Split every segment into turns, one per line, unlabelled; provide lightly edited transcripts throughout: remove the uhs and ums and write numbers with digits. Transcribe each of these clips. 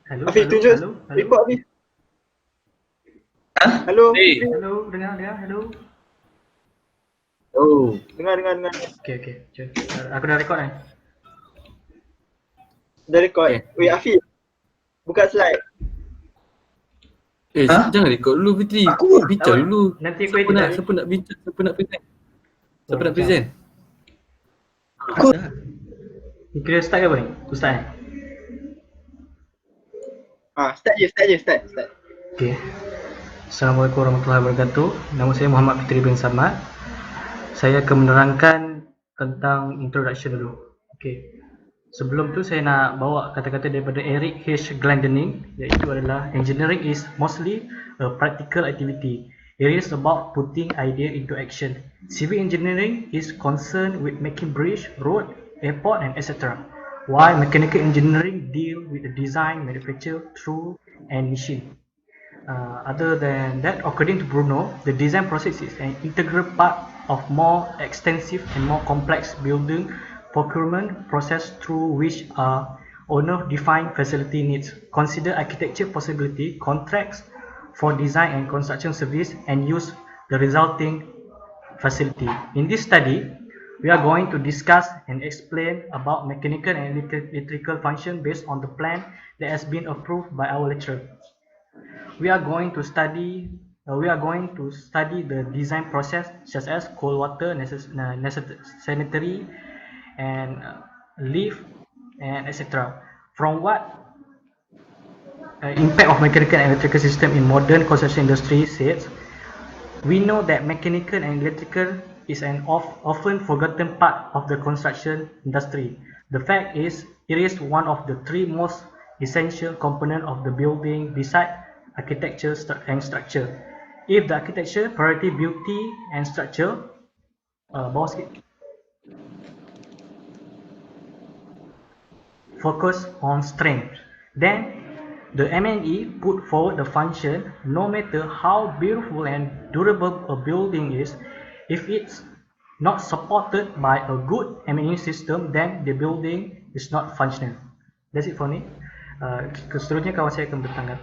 Halo,
Afif
halo,
tunjuk
halo, halo.
report Afif.
Hah?
Halo
Eh,
Afif.
Halo, dengar, halo.
Oh, dengar.
Oke. Cuk. Aku dah record kan?
Dah record.
okay.
Wait Afif, buka slide.
Hah?
Jangan record dulu Fitri.
Aku
Tak
Bincang
apa.
dulu.
Nanti aku
Siapa
edit
nak
tak?
siapa nak bincang, siapa nak present?
Oh,
Siapa nak
macam.
present?
Aku
Dah.
Ni kira start ke apa ni? Aku start kan?
start.
Okay. Assalamualaikum warahmatullahi wabarakatuh. Nama saya Muhammad Fitri bin Samad. Saya akan menerangkan tentang introduction dulu. Okay. Sebelum tu saya nak bawa kata-kata daripada Eric H. Glendening, iaitu adalah engineering is mostly a practical activity. It is about putting idea into action. Civil engineering is concerned with making bridge, road, airport and etc. While mechanical engineering deal with the design, manufacture, tool and machine. Other than that, according to Bruno, the design process is an integral part of more extensive and more complex building procurement process through which owner-defined facility needs. Consider architecture possibility, contracts for design and construction service, and use the resulting facility. In this study, we are going to discuss and explain about mechanical and electrical function based on the plan that has been approved by our lecturer. We are going to study the design process such as cold water, sanitary, and lift, and etc. From what impact of mechanical and electrical system in modern construction industry says, we know that mechanical and electrical is an often forgotten part of the construction industry. The fact is, it is one of the three most essential components of the building beside architecture and structure. If the architecture, priority beauty and structure, bawah sikit, focus on strength, then the M&E put forward the function. No matter how beautiful and durable a building is, if it's not supported by a good M&E system, then the building is not functional. That's it for me. Seterusnya kawan saya akan bertanggal.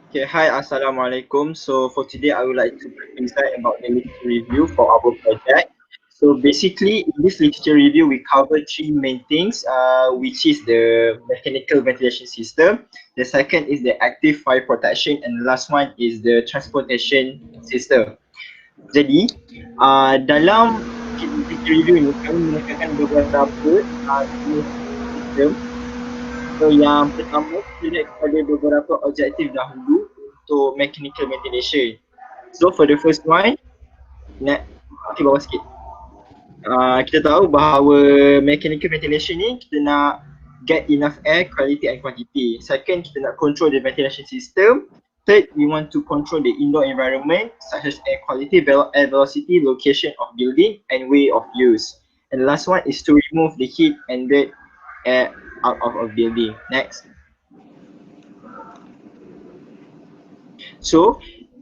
Okay, hi, Assalamualaikum. So for today, I would like to present about the literature review for our project. So basically, in this literature review, we cover three main things, which is the mechanical ventilation system. The second is the active fire protection, and the last one is the transportation system. Jadi, dalam literature review ni, kami menekankan beberapa sistem. So yang pertama, kita lihat kepada beberapa objektif dahulu untuk mechanical ventilation. So for the first one, okay, bawah sikit. Kita tahu bahawa mechanical ventilation ni kita nak get enough air, quality and quantity. Second, kita nak control the ventilation system. Third, we want to control the indoor environment such as air quality, air velocity, location of building and way of use. And the last one is to remove the heat and dirt air out of a building. Next. So,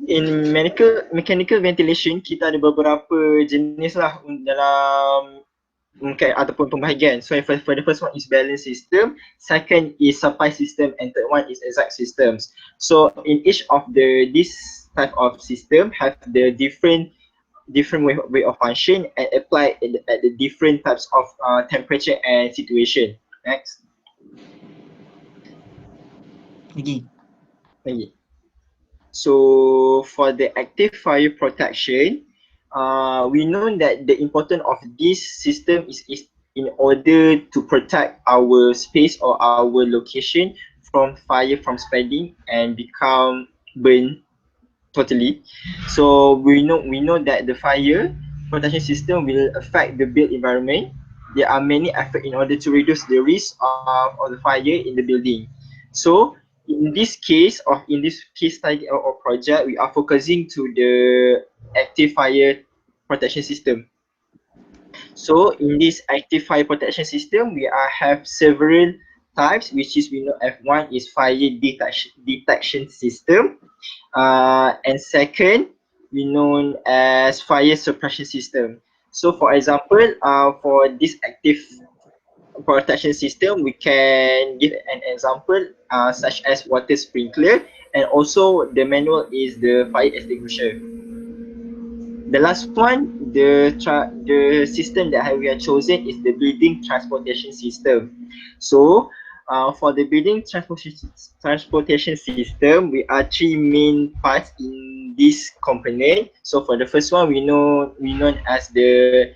in mechanical ventilation, kita ada beberapa jenis lah dalam ataupun pembahagian. So for the first one is balance system, second is supply system, and third one is exact systems. So in each of this type of system have the different way of function and apply at the different types of temperature and situation. Next. Lagi. So for the active fire protection, we know that the importance of this system is in order to protect our space or our location from fire from spreading and become burn totally. So we know that the fire protection system will affect the built environment. There are many efforts in order to reduce the risk of the fire in the building. So in this case study or project, we are focusing to the active fire protection system. So in this active fire protection system, we have several types, which is we know F1 is fire detection system, and second we known as fire suppression system. So for example, for this active protection system, we can give an example such as water sprinkler, and also the manual is the fire extinguisher. The last one, the system that we have chosen is the building transportation system. So, for the building transportation system, we are three main parts in this component. So, for the first one, we known as the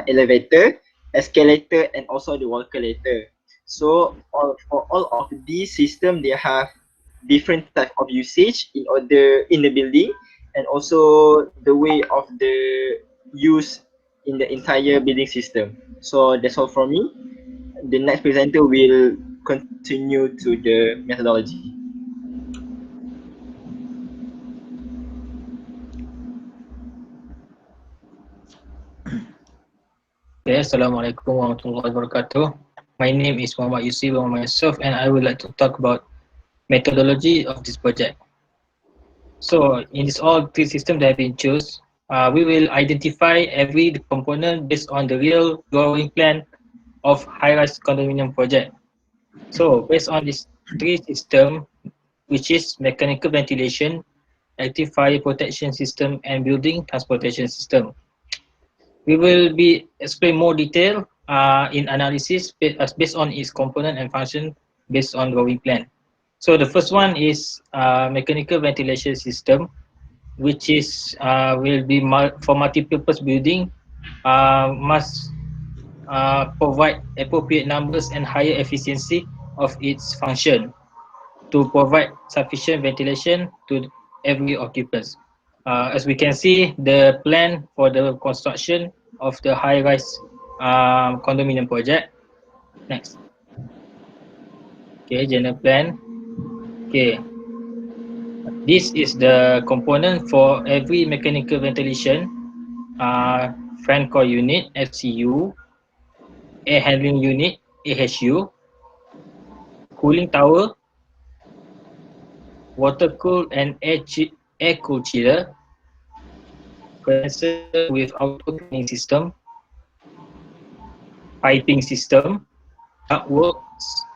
elevator, escalator, and also the walkulator. So, for all of these system, they have different type of usage in the building, and also the way of the use in the entire building system. So that's all from me. The next presenter will continue to the methodology.
Okay, Assalamualaikum warahmatullahi wabarakatuh. My name is Muhammad Yusuf and myself, and I would like to talk about methodology of this project. So in this all three systems that have been chosen, we will identify every component based on the real drawing plan of high-rise condominium project. So based on this three system, which is mechanical ventilation, active fire protection system, and building transportation system. We will be explain more detail in analysis based on its component and function based on drawing plan. So the first one is mechanical ventilation system, which is will be for multi-purpose building, must provide appropriate numbers and higher efficiency of its function to provide sufficient ventilation to every occupants. As we can see, the plan for the construction of the high-rise condominium project. Next. Okay, general plan. Okay. This is the component for every mechanical ventilation, fan coil unit, FCU, air handling unit, AHU, cooling tower, water cool and air cool chiller, condenser with auto cleaning system, piping system, ductworks,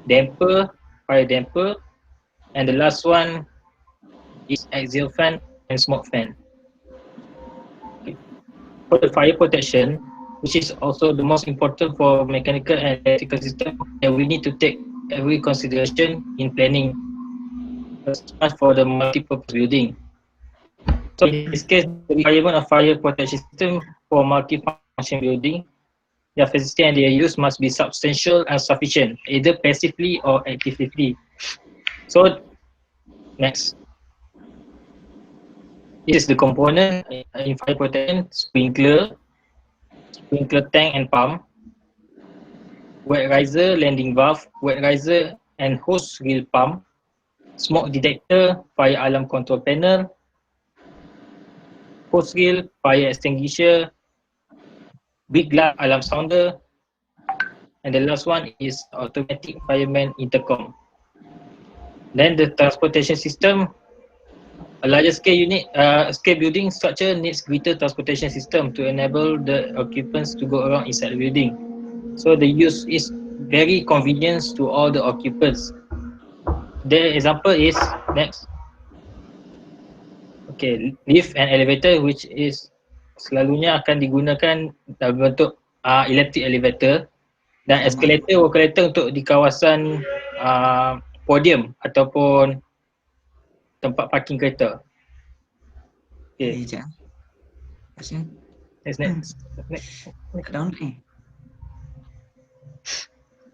damper, fire damper, and the last one is axial fan and smoke fan. Okay. For the fire protection, which is also the most important for mechanical and electrical system, that we need to take every consideration in planning for the multi-purpose building. So in this case, the requirement of fire protection system for multi-function building, their facility and their use must be substantial and sufficient, either passively or actively. So next, this is the component in fire protection: sprinkler tank and pump, wet riser, landing valve, wet riser and hose reel pump, smoke detector, fire alarm control panel, hose reel, fire extinguisher, big glass alarm sounder, and the last one is automatic fireman intercom. Then the transportation system, a larger scale building structure needs greater transportation system to enable the occupants to go around inside the building. So the use is very convenient to all the occupants. The example is next. Okay, lift and elevator, which is selalunya akan digunakan dalam bentuk electric elevator, dan escalator untuk di kawasan podium ataupun tempat parking kereta. Okay,
Sekejap. Pasal
next.
kat down ni.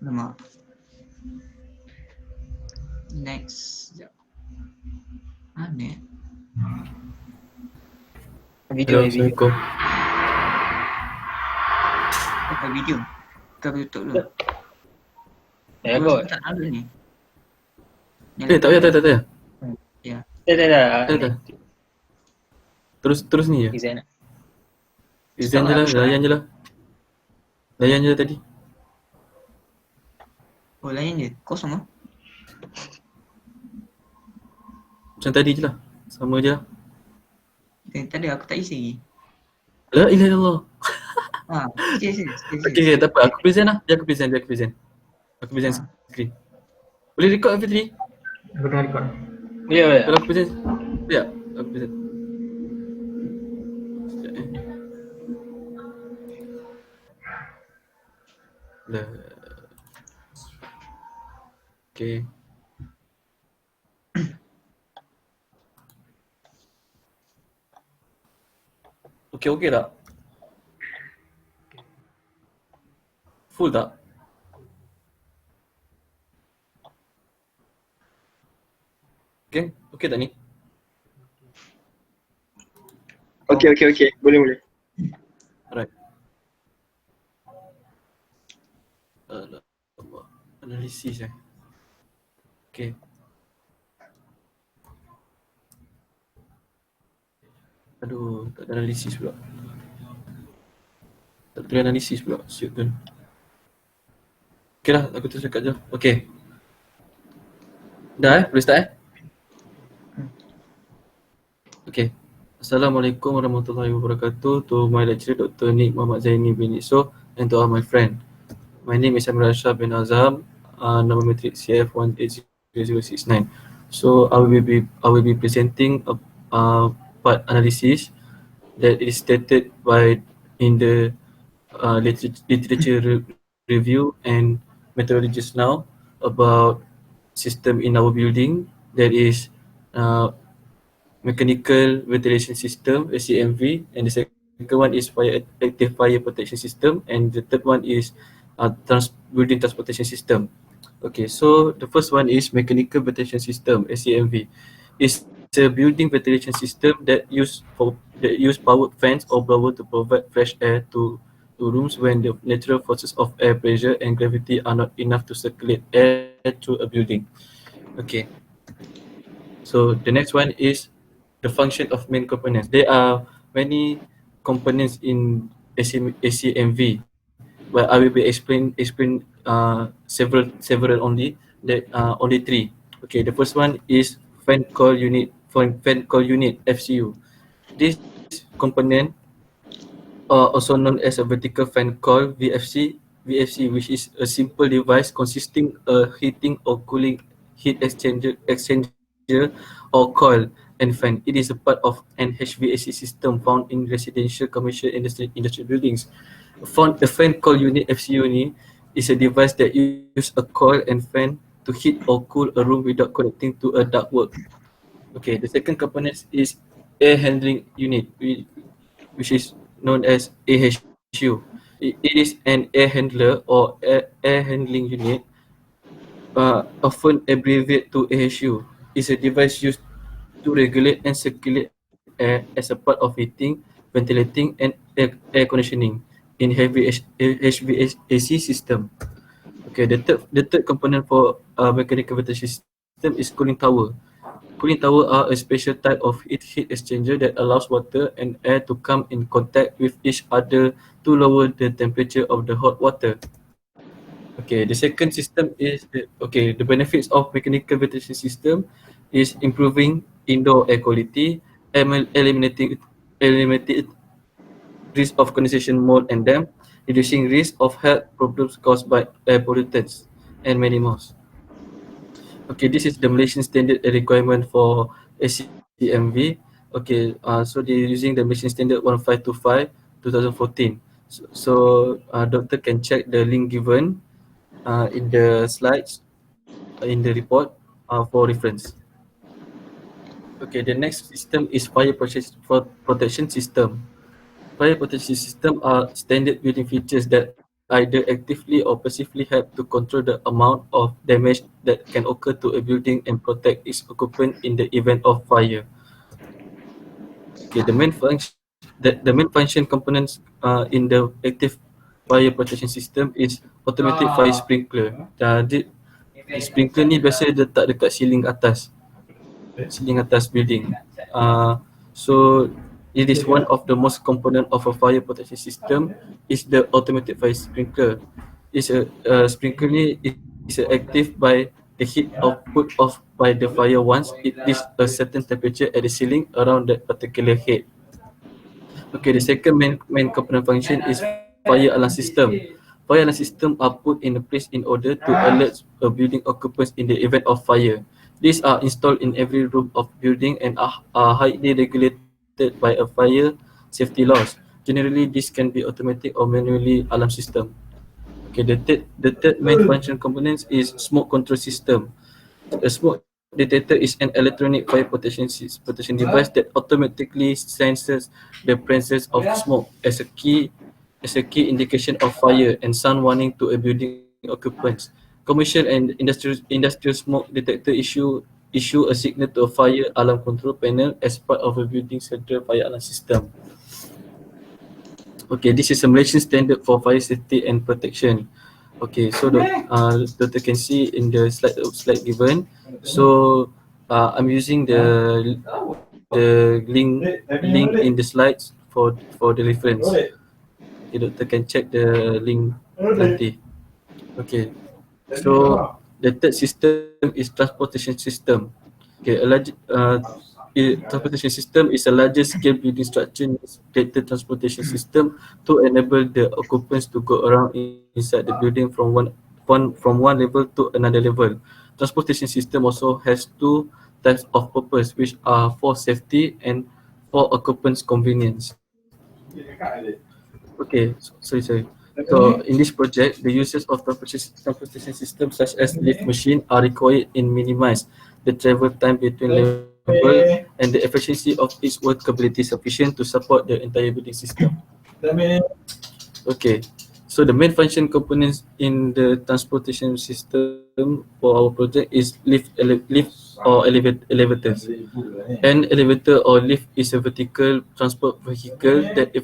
Alamak. Next. Sekejap. Mana?
Video ni.
Assalamualaikum.
Apa video? Kau tutup dulu.
Ya kot.
Tak tahu ni.
Tak payah.
Tak.
Terus ni je.
Design.
Izan je lah, layan je lah. Layan je lah tadi.
Oh lain je. Kosong ah.
Macam tadi je lah. Sama je lah.
Tadi aku tak isi lagi.
La ilaha illallah. Okay, tak apa. Aku present lah. Dia aku present. Aku present screen. Boleh record Fitri?
Aku tengah record.
Ya.
Kalau aku present. Ya, aku present. Sekejap Lah. Okay. Okay tak? Full tak? Okay tak ni?
Okay. Boleh.
Alright. Allah. Analisis Okay. Aduh, tak ada analisis pula. Tak boleh analisis pula. Siut tu. Okay lah, aku terus cakap je. Okay. Dah boleh start Okay. Assalamualaikum warahmatullahi wabarakatuh. To my lecturer Dr. Nick Muhammad Zaini bin Isoh and to all my friend. My name is Amir Shah bin Azam, number matric CF180069. So I will be presenting a part analysis that is stated by in the literature review and methodology just now about system in our building, that is mechanical ventilation system SCMV, and the second one is active fire protection system, and the third one is building transportation system. Okay, so the first one is mechanical ventilation system SCMV. It's a building ventilation system that use powered fans or blower to provide fresh air to rooms when the natural forces of air pressure and gravity are not enough to circulate air through a building. Okay. So the next one is the function of main components. There are many components in SCMV, but I will be explain several only. That only three. Okay, the first one is fan coil unit FCU. This component, also known as a vertical fan coil VFC, which is a simple device consisting of heating or cooling heat exchanger or coil and fan. It is a part of an HVAC system found in residential, commercial, industrial buildings. The fan coil unit FCU ni is a device that use a coil and fan to heat or cool a room without connecting to a ductwork. Okay, the second component is air handling unit, which is known as AHU. It is an air handler or air handling unit, often abbreviated to AHU. It's a device used to regulate and circulate air as a part of heating, ventilating, and air conditioning in heavy HVAC system. Okay, the third component for mechanical ventilation system is cooling tower. Cooling tower are a special type of heat exchanger that allows water and air to come in contact with each other to lower the temperature of the hot water. Okay, the second system is the benefits of mechanical ventilation system is improving indoor air quality, eliminating risk of condensation, mold, and damp, reducing risk of health problems caused by air pollutants, and many more. Okay, this is the Malaysian standard requirement for SCMV. Okay, so they're using the Malaysian standard 1525 2014. So doctor can check the link given in the slides in the report for reference. Okay, the next system is fire protection system. Fire protection system are standard building features that either actively or passively help to control the amount of damage that can occur to a building and protect its occupant in the event of fire. Okay, the main function components in the active fire protection system is automatic fire sprinkler. Sprinkler ni biasa letak dekat ceiling atas building. So it is one of the most component of a fire protection system is the automatic fire sprinkler. It's a sprinkler ni is active by the heat output of by the fire once it reaches a certain temperature at the ceiling around that particular head. Okay, the second main component function is fire alarm system. Fire alarm system are put in place in order to alert a building occupants in the event of fire. These are installed in every room of building and are highly regulated by a fire safety laws. Generally, this can be automatic or manually alarm system. Okay, the third main function component is smoke control system. A smoke detector is an electronic fire protection device that automatically senses the presence of smoke as a key indication of fire and sound warning to a building occupants. Commercial and industrial smoke detector issue a signal to a fire alarm control panel as part of a building central fire alarm system. Okay, this is a Malaysian standard for fire safety and protection. Okay, so Doctor can see in the slide given. So I'm using the link in the slides for the reference. Okay, Doctor can check the link nanti. Okay, so the third system is transportation system. Okay, transportation system is a larger scale building structure data transportation system to enable the occupants to go around inside the building from one level to another level. Transportation system also has two types of purpose, which are for safety and for occupants' convenience. Okay, sorry. So in this project, the uses of transportation systems such as lift machine are required in minimize the travel time between level and the efficiency of its workability sufficient to support the entire building system. Okay, so the main function components in the transportation system for our project is lift or elevators. An elevator or lift is a vertical transport vehicle that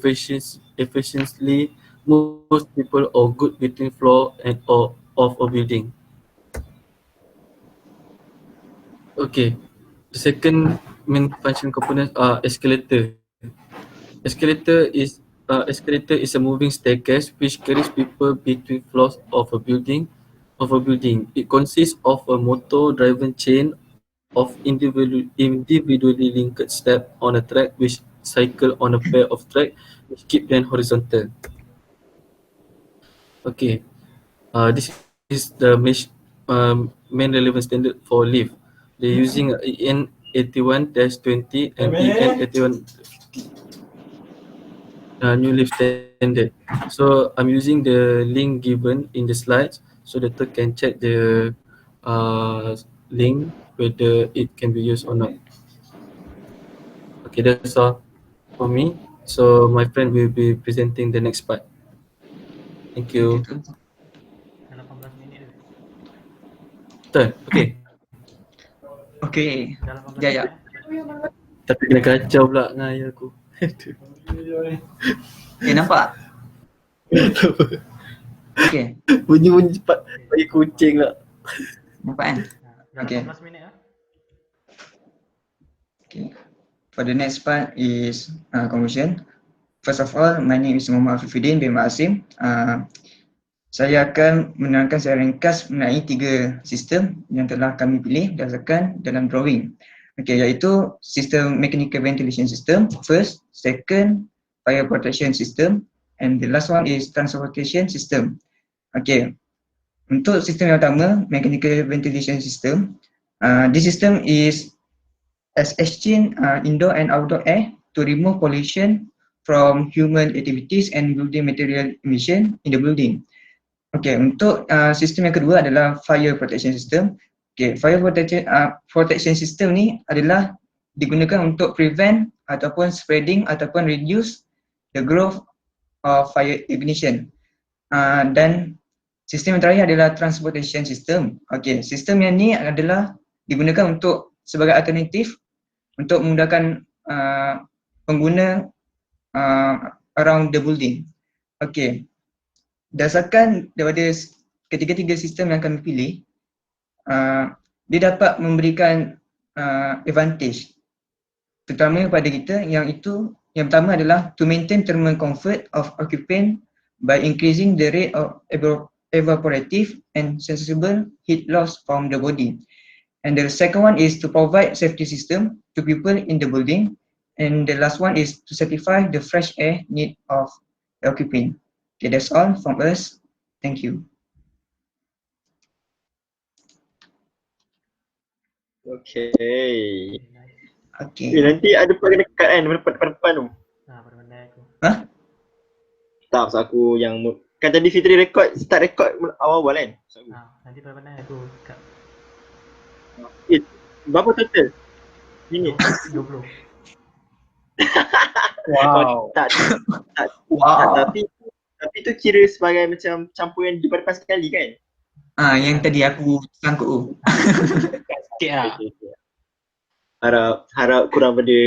efficiently moves people or goods between floor and or of a building. Okay, the second main function components are escalator. Escalator is a moving staircase which carries people between floors of a building. It consists of a motor-driven chain of individually linked steps on a track which cycle on a pair of tracks which keep them horizontal. Okay, this is the main relevant standard for lift. They're using EN 81-20 and EN 81 new lift standard. So I'm using the link given in the slides so that you can check the link whether it can be used or not. Okay, that's all for me. So my friend will be presenting the next part. Thank you.
Dah 18 minit dah.
Betul? Okay.
Okay.
Dah 18
Ya,
minit.
ya.
Tapi kena kacau pula dengan ayah aku.
Nampak? Okay.
Bunyi-bunyi cepat bagi kucing lah.
Nampak kan?
Dah
Okay.
18 minit ah.
Okay. For the next part is conclusion. First of all, my name is Muhammad Afifuddin bin Ma'asim. Saya akan menerangkan secara ringkas mengenai 3 sistem yang telah kami pilih berdasarkan dalam drawing. Okay, iaitu sistem mechanical ventilation system, first, second, fire protection system, and the last one is transportation system. Okay, untuk sistem yang pertama, mechanical ventilation system, this system is as exchange indoor and outdoor air to remove pollution from human activities and building material emission in the building. Okay, untuk sistem yang kedua adalah fire protection system. Okay, fire protection system ni adalah digunakan untuk prevent ataupun spreading ataupun reduce the growth of fire ignition. Dan sistem yang terakhir adalah transportation system. Okay, sistem yang ni adalah digunakan untuk sebagai alternatif untuk memudahkan pengguna around the building. Okay, berdasarkan daripada ketiga-tiga sistem yang kami pilih, dia dapat memberikan advantage terutama kepada kita, yang pertama adalah to maintain thermal comfort of occupant by increasing the rate of evaporative and sensible heat loss from the body. And the second one is to provide safety system to people in the building. And the last one is to certify the fresh air need of the occupant. Okay, that's all from us. Thank you.
Okay.
Okay.
Nanti ada pakai dekat kan depan tu.
Pada pandai aku.
Hah?
Tak, maksud aku yang kan tadi Fitri start record awal-awal kan. Maksud aku.
Nanti pada pandai aku kat
Berapa total? Minit?
20.
Oh,
Wow.
tak,
Wow.
tapi tu kira sebagai macam campuran depan sekali kan?
Yang tadi aku sangkut tu.
Sikit lah.
Okay. Harap kurang pada